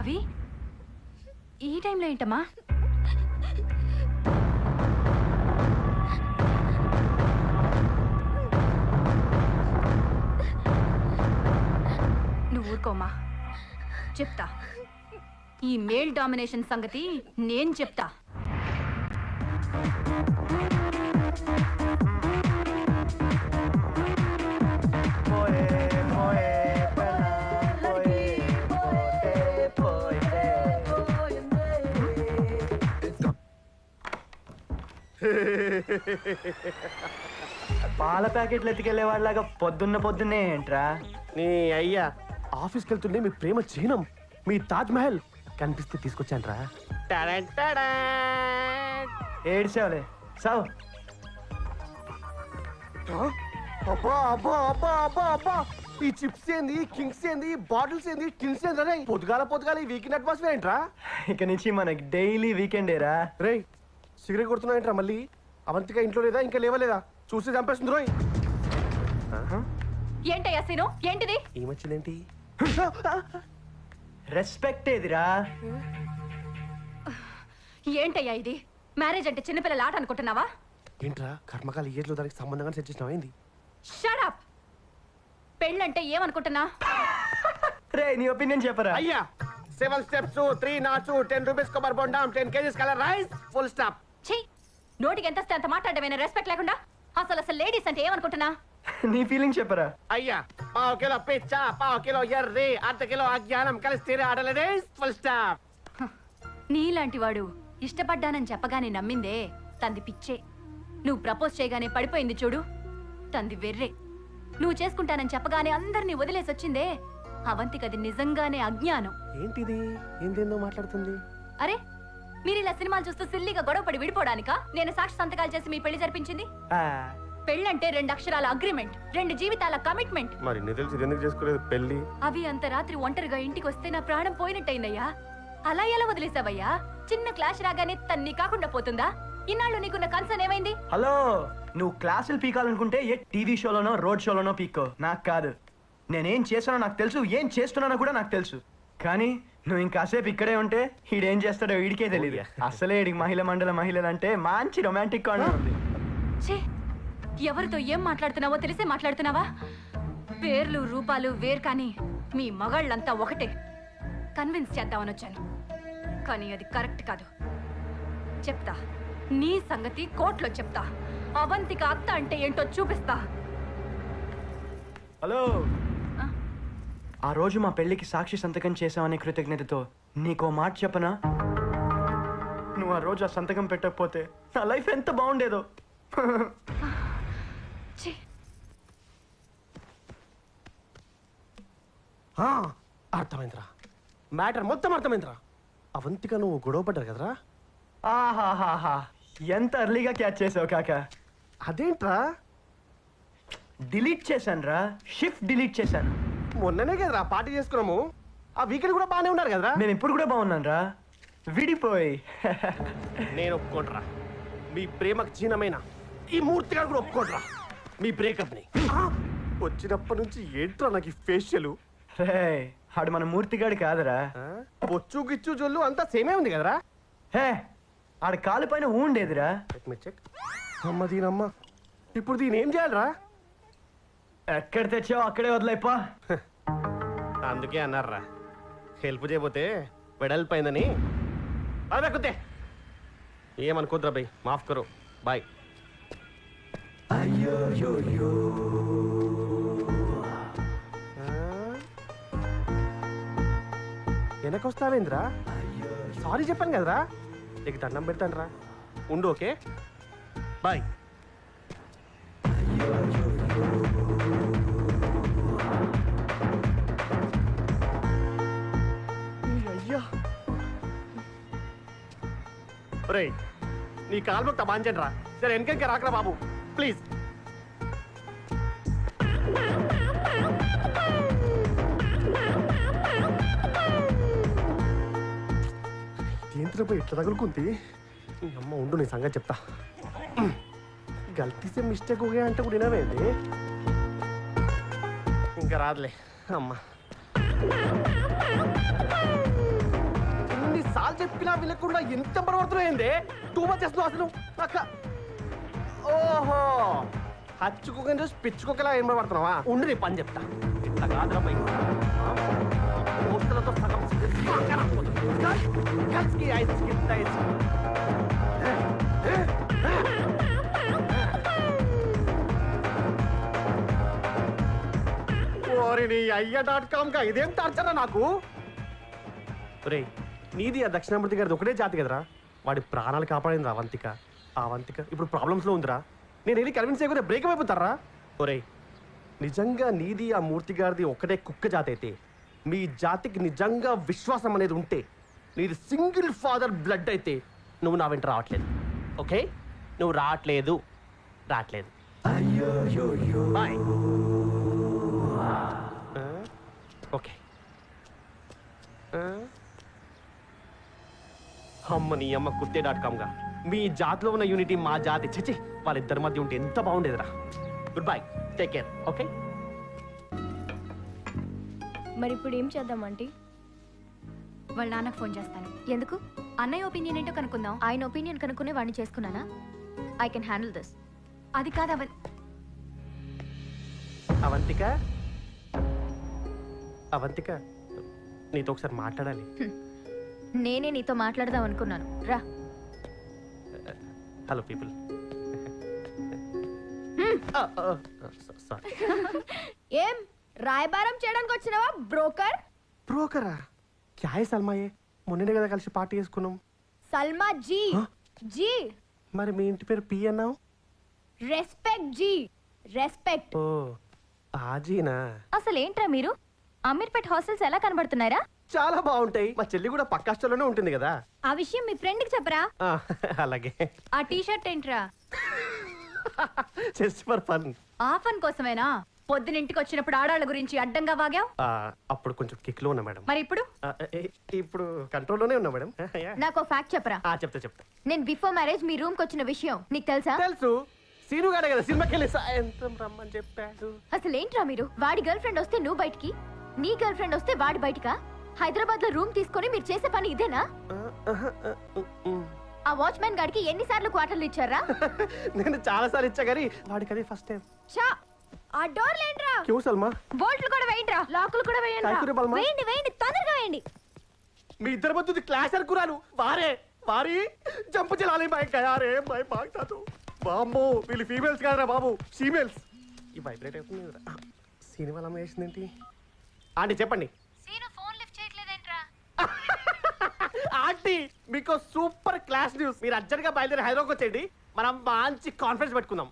అవి ఈ టైంలో ఏంటమ్మా? నువ్వు ఊరుకోమ్మా, చెప్తా. ఈ మేల్ డామినేషన్ సంగతి నేను చెప్తా. పాల ప్యాకెట్లు ఎత్తుకెళ్లేవాడిలాగా పొద్దున్నే ఏంట్రా? నీ అయ్యా ఆఫీస్కి వెళ్తుండే మీ ప్రేమ చిహ్నం మీ తాజ్ మహల్ కనిపిస్తే తీసుకొచ్చాను రా. ఏడ్చావులే సావు. అబ్బా అబ్బా అబ్బా అబ్బా అబ్బా ఈ చిప్స్ ఏంది, కింగ్స్ ఏంది, బాటిల్స్ ఏంది, టిన్స్ ఏంది రే? పొద్దుగాల ఈ వీకెండ్ అట్మాస్ఫియర్ ఏంట్రా? ఇక నుంచి మనకి డైలీ వీకెండేరా. రే సిగరెట్ కొడుతున్నాయంట్రా మళ్ళీ? అవంతిగా ఇంట్లో లేదా, ఇంకా లేవలేదా? చూసి చంపేస్తుంది రోయ్. ఏంటయ్యా సీను, ఏంటిది? ఏమొచ్చిందేంటి? రెస్పెక్ట్ ఏదిరా? ఏంటయ్యా ఇది? మ్యారేజ్ అంటే చిన్నపిల్లల ఆట అనుకుంటున్నావా? ఏంట్రా కర్మకాల ఏజ్ లో దానికి సంబంధంగా సెట్ చేసినావా ఏంది? Shut up. పెళ్ళంటే ఏమనుకుంటున్నా? రే నీ ఒపీనియన్ చెప్పరా? అయ్యా 7 steps 3 knots 10 rupees కొబ్బరి బొండం 10 kgs colour rice full stop. ఛీ, నోటికి ఎంత అంత మాట్లాడమేనా రెస్పెక్ట్ లేకుండా? అసలు లేడీస్ అంటే ఏమనుకుంటున్నా? నీ ఫీలింగ్ చెప్పరా? అయ్యా 1/2 కిలో పిచ్చ, 1/2 కిలో ఎర్రి, 1/2 కిలో అజ్ఞానం కలిసి తీరే ఆడలేదే ఫుల్ స్టాప్. నీలాంటి వాడు ఇష్టపడ్డానని చెప్పగానే నమ్మిందే తంది పిచ్చే. నువ్వు ప్రపోజ్ చేయగానే పడిపోయింది చూడు, తంది వెర్రే. నువ్వు చేసుకుంటానని చెప్పగానే అందరినీ వదిలేసి వచ్చిందే అవంతికది నిజంగానే అజ్ఞానం. ఏంటిది ఏందేందో మాట్లాడుతుంది? అరే మీరు ఇలా సినిమాలు చూస్తూ సిల్లీగా గొడవపడి విడిపోవడానికా నేను సాక్షి సంతకాలు చేసి మీ పెళ్లి జరిపించింది? పెళ్ళంటే 2 అక్షరాల అగ్రిమెంట్, 2 జీవితాల కమిట్మెంట్. మరి నీ తెలిసి ఎందుకు చేసుకోలేదు పెళ్లి? అవి అంత రాత్రి ఒంటరిగా ఇంటికి వస్తే నా ప్రాణం పోయినట్టయిందయ్యా. అలా ఎలా వదిలేసావయ్యా? చిన్న క్లాష్ రాగానే తన్ని కాకుండా పోతుందా? ఇన్నాళ్ళు నీకున్న కన్సర్న్ ఏమైంది? హలో, నువ్వు క్లాసులు పీకాలనుకుంటే ఏ టీవీ షోలోనో రోడ్ షోలోనో పీక్కో, నాకు కాదు. నేనేం చేస్తానో నాకు తెలుసు, ఏం చేస్తున్నానో కూడా నాకు తెలుసు. కానీ నువ్వు ఇంకాసేపు ఇక్కడే ఉంటే ఈడేం చేస్తాడో వీడికే తెలియదు. అసలే ఈడికి మహిళలు అంటే మంచి రొమాంటిక్ గా ఉంది. ఎవరితో ఏం మాట్లాడుతున్నావో తెలిసే మాట్లాడుతున్నావా? పేర్లు రూపాలు వేరు, కానీ మీ మగాళ్ళంతా ఒకటే. కన్విన్స్ చేద్దామని వచ్చాను, కానీ అది కరెక్ట్ కాదు. చెప్తా, నీ సంగతి కోర్టులో చెప్తా. అవంతిక అత్త అంటే ఏంటో చూపిస్తా. హలో, ఆ రోజు మా పెళ్లికి సాక్షి సంతకం చేసావనే కృతజ్ఞతతో నీకో మాట చెప్పనా? నువ్వు ఆ రోజు ఆ సంతకం పెట్టకపోతే నా లైఫ్ ఎంత బాగుండేదో. అర్థమైందిరా, మ్యాటర్ మొత్తం అర్థమైందిరా. అవంతిక నువ్వు గొడవ పడ్డారు కదరా? ఆహాహాహా, ఎంత అర్లీగా క్యాచ్ చేసావు కాక. అదేంట్రా? డిలీట్ చేశాను రా, షిఫ్ట్ డిలీట్ చేశాను. మొన్ననే కదరా పార్టీ చేసుకున్నాము, ఆ వీకెండ్ కూడా బాగానే ఉన్నారు కదరా? నేను ఇప్పుడు కూడా బాగున్నాను రా, విడిపోయి. నేను ఒప్పుకోండిరా, మీ ప్రేమకు చిహ్నమైన ఈ మూర్తి గారు కూడా ఒప్పుకోండిరా మీ బ్రేకప్ ని. వచ్చినప్పటి నుంచి ఏంట్రా నాకు ఈ ఫేషియల్? రే ఆడు మన మూర్తిగాడు కాదురా. బొచ్చు గిచ్చు జొల్లు అంతా సేమే ఉంది కదరా? హే, ఆడ కాలు పైన ఉండేదిరా. అమ్మ దీనమ్మ, ఇప్పుడు దీని ఏం చేయాలరా? ఎక్కడ తెచ్చావు అక్కడే వదిలేపా. అందుకే అన్నారా హెల్ప్ చేయబోతే వెడల్పోయిందని. అదే కుతే ఏమనుకోద్రా భయ్, మాఫ్ కరో, బాయ్. వెనకొస్తావేంద్రా? సారీ చెప్పాను కదరా, నీకు దండం పెడతాను రా, ఉండు. Okay bye. అయ్యా రే, నీ కాలు మొక్క బాంచండి రా, సరే వెనక రాకరా బాబు ప్లీజ్. ఏంటిపై ఇట్లా తగులుకుంది? అమ్మ ఉండు, నీ సంగతి చెప్తా. గల్తీసే మిస్టేక్ ఓకే అంటే కూడా వినవేంది? ఇంకా రాదులే అమ్మ. ఎన్నిసార్లు చెప్పినా వినకుండా ఎంత పడబడుతున్నాయిందే టూ మచ్ చేస్తున్నావు అసలు అక్క ఓహో హచ్చుకోకని చూసి పిచ్చుకోకలా ఏం పడుతున్నావా ఉండి నీ పని చెప్తా ఇట్లా కాదురా బయట దోస్తులతో సగం కలిసి ఐస్ ఐస్ ఓరి అయ్య.com కా ఇదేం టార్చరా నాకు రే నీది ఆ దక్షిణామూర్తి గారిది ఒకటే జాతి కదరా వాడి ప్రాణాలు కాపాడింది అవంతిక ఆ అవంతిక ఇప్పుడు ప్రాబ్లమ్స్లో ఉందిరా నేను వెళ్ళి కన్విన్స్ చేయకపోతే బ్రేక్ అయిపోతారా ఒరే నిజంగా నీది ఆ మూర్తి గారిది ఒకటే కుక్క జాతి అయితే మీ జాతికి నిజంగా విశ్వాసం అనేది ఉంటే నీది సింగిల్ ఫాదర్ బ్లడ్ అయితే నువ్వు నా వెంట రావట్లేదు ఓకే నువ్వు రావట్లేదు బాయ్ ఓకే అమ్మ నీ అమ్మ కుత్తే.com గా మీ జాతిలో ఉన్న యూనిటీ మా జాతి చచ్చి వాళ్ళిద్దరి మధ్య ఉంటే ఎంత బాగుండేదిరా goodbye take care okay మరి ఇప్పుడు ఏం చేద్దాం ఆంటీ? వాళ్ళ నాన్నకు ఫోన్ చేస్తాను. ఎందుకు? అన్నయ్య ఒపీనియన్ ఏంటో కనుక్కుందాం. ఆయన ఒపీనియన్ కనుక్కునే వాడిని చేసుకున్నానా? I can handle this. అది కాదు అవంతిక అవంతిక నీతో ఒకసారి మాట్లాడాలి. నేనే నీతో మాట్లాడదాం అనుకున్నాను. రా. Hello people. సారీ. ఏం రాయబారం చేయడానికి వచ్చినావా బ్రోకర్? బ్రోకరా? క్యా హై సల్మాయే? మొన్ననే కదా కలిసి పార్టీ చేసుకున్నాం. సల్మా జీ. జీ. మరి మీ ఇంటి పేరు పి అన్నావు? రెస్పెక్ట్ జీ. రెస్పెక్ట్. ఓ ఆజీనా? అసలు ఏంట్రా మీరు? అమీర్పేట్ హాస్టల్స్ ఎలా కనబడుతున్నారా? చాలా బాగుంటాయి. మా చెల్లి కూడా పక్క హాస్టల్లోనే ఉంటుంది కదా. ఆ విషయం మీ ఫ్రెండ్ కి చెప్పరా? అలాగే. ఆ టీ షర్ట్ ఏంట్రా? Just for fun. ఆ ఫన్ కోసమేనా పొద్దునింటికి వచ్చినప్పుడు ఆడాళ్ళ గురించి అడ్డంగా వాగావు? అప్పుడు కొంచెం కిక్ లో ఉన్నా మేడం. మరి ఇప్పుడు? ఇప్పుడు కంట్రోల్లోనే ఉన్నా మేడం. నాకు ఫాక్ట్ చెప్పరా? చెప్తా. నేను బిఫోర్ మ్యారేజ్ మీ రూమ్ కి వచ్చిన విషయం నీకు తెలుసా? తెలుసు. సీను గాడే కదా సినిమాకి వెళ్ళి సాయంత్రం రమ్మని చెప్పాడు. అసలు ఏంట్రా మీరు? వాడి గర్ల్ ఫ్రెండ్ వస్తే నువ్వు బయటికి, నీ గర్ల్ ఫ్రెండ్ వస్తే వాడి బయటకా? హైదరాబాద్ లో రూమ్ తీసుకొని మీరు చేసే పని ఇదేనా? ఆ వాచ్మెన్ గాడికి ఎన్నిసార్లు క్వార్టర్లు ఇచ్చారా? నేను చాలా సార్లు ఇచ్చా గానీ వాడికి అదే ఫస్ట్ టైం. చా ఆ డోర్ లేంట్రా. క్యూ సల్మా? బోల్ట్లు కూడా వేయండిరా. లాకులు కూడా వేయండి. వేయండి తొందరగా వేయండి. మీ ఇద్దరి మధ్య క్లాష్ అనుకున్నాను. వారి జంపు చెలాలి బాయ్ కయారే బాయ్ బాగుతాదు. బాంబో వీళ్ళు ఫీమేల్స్ కాదరా బాబు, ఫీమేల్స్. ఈ వైబ్రేట్ అవుతుంది. సినిమా అమ్మ వేసిందేంటి? ఆంటీ చెప్పండి. సీను ఫోన్ లిఫ్ట్ చేయట్లేదేంట్రా? ఆంటీ మీకు సూపర్ క్లాస్ న్యూస్. మీరు అర్జెంట్ గా బయలుదేరి హైదరాబాద్ వచ్చేయండి. మనం మంచి కాన్ఫరెన్స్ పెట్టుకుందాం.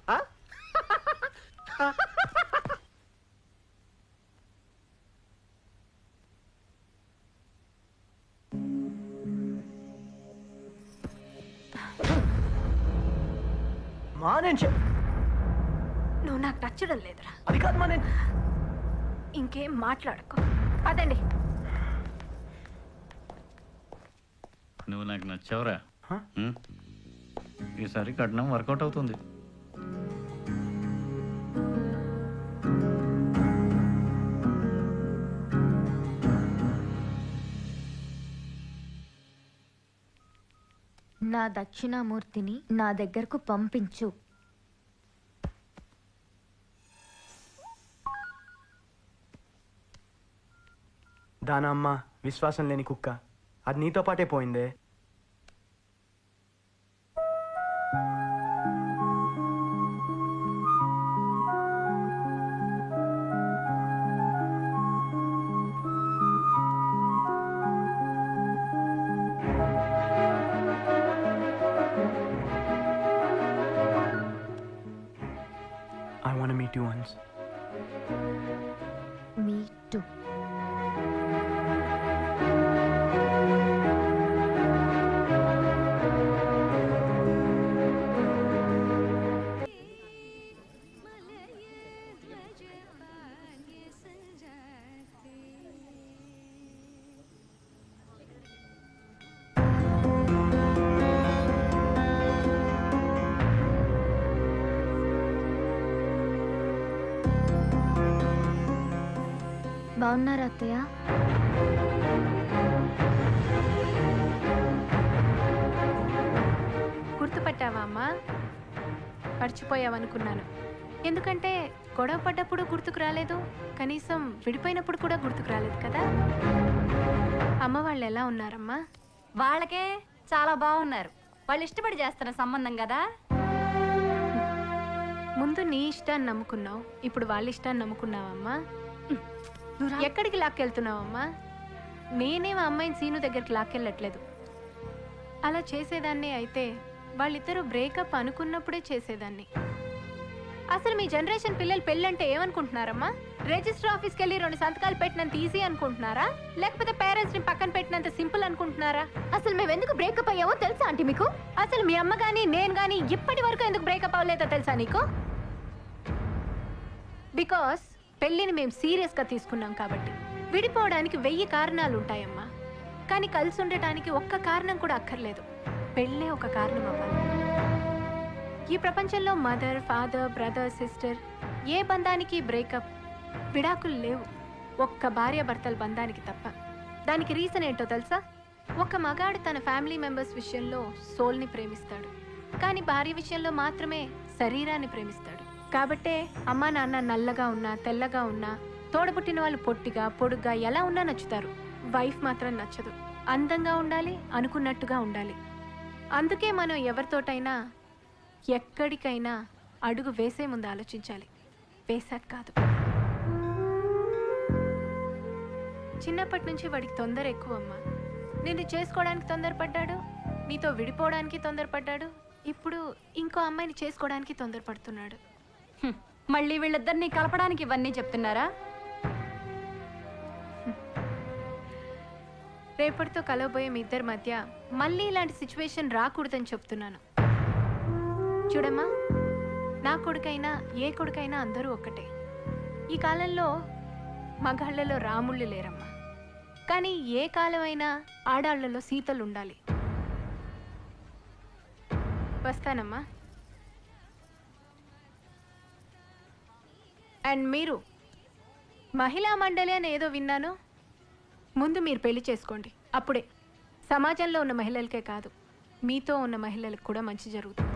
మా నేను నువ్వు నాకు నచ్చడం లేదురా. అది కాదు మా నేను ఇంకేం మాట్లాడకు. అదండి. నువ్వు నాకు నచ్చావురా. ఈసారి కట్నం వర్కౌట్ అవుతుంది. నా దక్షిణామూర్తిని నా దగ్గరకు పంపించు. దానమ్మ విశ్వాసం లేని కుక్క. అది నీతో పాటే పోయిందే. I want to meet you once. Me too. బాగున్నారా అత్తయ్య? మర్చిపోయుంటావా అమ్మా? మర్చిపోయావనుకున్నాను. ఎందుకంటే గొడవ పడ్డప్పుడు గుర్తుకు రాలేదు, కనీసం విడిపోయినప్పుడు కూడా గుర్తుకు రాలేదు కదా. అమ్మ వాళ్ళు ఎలా ఉన్నారమ్మా? వాళ్ళకే చాలా బాగున్నారు. వాళ్ళు ఇష్టపడి చేస్తున్న సంబంధం కదా. ముందు నీ ఇష్టాన్ని నమ్ముకున్నావు, ఇప్పుడు వాళ్ళ ఇష్టాన్ని నమ్ముకున్నావమ్మా? ఎక్కడికి లాక్కెళ్తున్నావమ్మా? నేనేం ఆ అమ్మాయిని సీను దగ్గరికి లాక్కెళ్ళట్లేదు. అలా చేసేదాన్ని అయితే వాళ్ళిద్దరూ బ్రేకప్ అనుకున్నప్పుడే చేసేదాన్ని. అసలు మీ జనరేషన్ పిల్లలు పెళ్ళంటే ఏమనుకుంటున్నారమ్మా? రిజిస్టర్ ఆఫీస్కి వెళ్ళి 2 సంతకాలు పెట్టినంత ఈజీ అనుకుంటున్నారా, లేకపోతే పేరెంట్స్ని పక్కన పెట్టినంత సింపుల్ అనుకుంటున్నారా? అసలు మేము ఎందుకు బ్రేకప్ అయ్యామో తెలుసా ఆంటీ మీకు? అసలు మీ అమ్మ కానీ నేను కానీ ఇప్పటి వరకు ఎందుకు బ్రేకప్ అవ్వలేదో తెలుసా నీకు? బికాస్ పెళ్ళిని మేము సీరియస్గా తీసుకున్నాం కాబట్టి. విడిపోవడానికి 1000 కారణాలు ఉంటాయమ్మా, కానీ కలిసి ఉండటానికి ఒక్క కారణం కూడా అక్కర్లేదు. పెళ్ళే ఒక కారణం అవ్వాలి. ఈ ప్రపంచంలో మదర్, ఫాదర్, బ్రదర్, సిస్టర్ ఏ బంధానికి బ్రేకప్, విడాకులు లేవు, ఒక్క భార్యాభర్తల బంధానికి తప్ప. దానికి రీజన్ ఏంటో తెలుసా? ఒక మగాడు తన ఫ్యామిలీ మెంబర్స్ విషయంలో సోల్ని ప్రేమిస్తాడు, కానీ భార్య విషయంలో మాత్రమే శరీరాన్ని ప్రేమిస్తాడు. కాబట్టే అమ్మా నాన్న నల్లగా ఉన్నా తెల్లగా ఉన్నా, తోడబుట్టిన వాళ్ళు పొట్టిగా పొడుగ్గా ఎలా ఉన్నా నచ్చుతారు. వైఫ్ మాత్రం నచ్చదు. అందంగా ఉండాలి, అనుకున్నట్టుగా ఉండాలి. అందుకే మనం ఎవరితోటైనా ఎక్కడికైనా అడుగు వేసే ముందు ఆలోచించాలి, వేసాక కాదు. చిన్నప్పటి నుంచి వాడికి తొందర ఎక్కువ అమ్మా. నిన్ను చేసుకోవడానికి తొందరపడ్డాడు, నీతో విడిపోవడానికి తొందరపడ్డాడు, ఇప్పుడు ఇంకో అమ్మాయిని చేసుకోవడానికి తొందరపడుతున్నాడు. మళ్ళీ వీళ్ళిద్దరిని కలపడానికి ఇవన్నీ చెప్తున్నారా? రేపటితో కలవబోయే మీ ఇద్దరి మధ్య మళ్ళీ ఇలాంటి సిచ్యువేషన్ రాకూడదని చెప్తున్నాను. చూడమ్మా, నా కొడుకైనా ఏ కొడుకైనా అందరూ ఒక్కటే. ఈ కాలంలో మగాళ్లలో రాముళ్ళు లేరమ్మా, కానీ ఏ కాలమైనా ఆడాళ్లలో సీతలు ఉండాలి. వస్తానమ్మా. అండ్ మీరు మహిళా మండలి అని ఏదో విన్నాను. ముందు మీరు పెళ్లి చేసుకోండి, అప్పుడే సమాజంలో ఉన్న మహిళలకే కాదు మీతో ఉన్న మహిళలకు కూడా మంచి జరుగుతుంది.